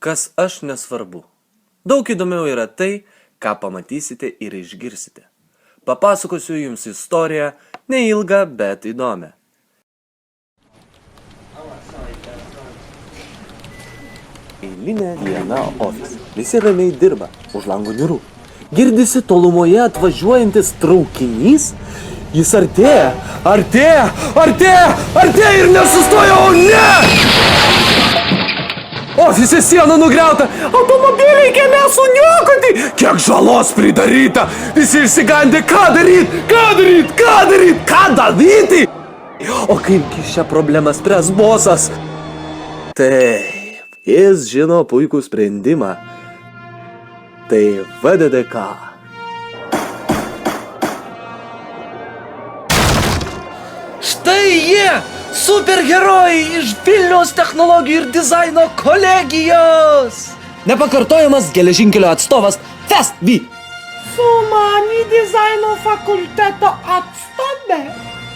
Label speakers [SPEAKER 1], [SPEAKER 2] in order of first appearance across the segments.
[SPEAKER 1] Kas aš nesvarbu. Daug įdomiau yra tai, ką pamatysite ir išgirsite. Papasakosiu jums istoriją, neilgą, bet įdomią. Eilinė diena ofise. Visi ramiai dirba, už lango niūru. Girdisi tolumoje atvažiuojantis traukinys. Jis artėja ir nesustoja, o ne! Ofise siena nugriauta, automobiliai kieme suniokoti, kiek žalos pridaryta. Visi išsigandę, ką daryti? O kaipgi šią problemą spręs bosas? Taip, jis žino puikų sprendimą. Tai VDDK. Štai jie! Superherojai iš Vilniaus technologijų ir dizaino kolegijos! Nepakartojamas geležinkelio atstovas Fast V.
[SPEAKER 2] Sumani dizaino fakulteto atstovė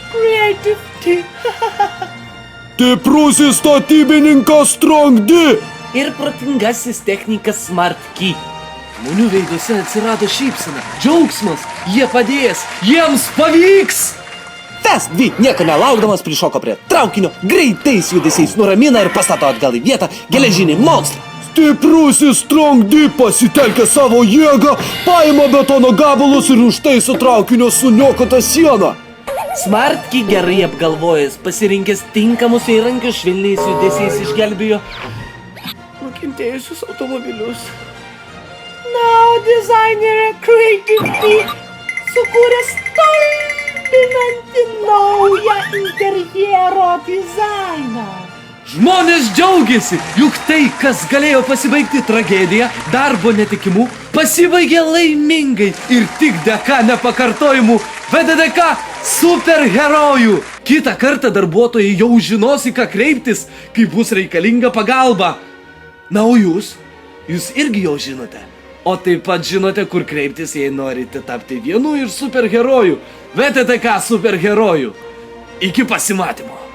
[SPEAKER 2] Creative T.
[SPEAKER 3] Stiprusis statybininkas Strong D.
[SPEAKER 1] Ir protingasis technikas Smart Key. Žmonių veiduose atsirado šypsena, džiaugsmas, jie padės, jiems pavyks!
[SPEAKER 4] Fast V, nieko nelaukdamas, prišoko prie traukinio, greitais judesiais nuramina ir pastato atgal į vietą geležinį monstrą.
[SPEAKER 3] Stiprusis Strong D pasitelkia savo jėgą, paima betono gabalus ir užtaiso traukinio suniokotą sieną.
[SPEAKER 1] Smart Key gerai apgalvojęs, pasirinkęs tinkamus įrankius, švelniais judesiais išgelbėjo nukentėjusius automobilius.
[SPEAKER 2] Na, o dizainerė Creative T sukūrė stulbinantį naują interjero dizainą.
[SPEAKER 1] Žmonės džiaugiasi, juk tai, kas galėjo pasibaigti tragediją, darbo netikimu, pasibaigė laimingai ir tik dėka nepakartojimų VDDK superherojų. Kitą kartą darbuotojai jau žinos, į ką kreiptis, kai bus reikalinga pagalba. Na, o jūs irgi jau žinote. O taip pat žinote, kur kreiptis, jei norite tapti vienu iš superherojų, VDDK superherojų. Iki pasimatymo.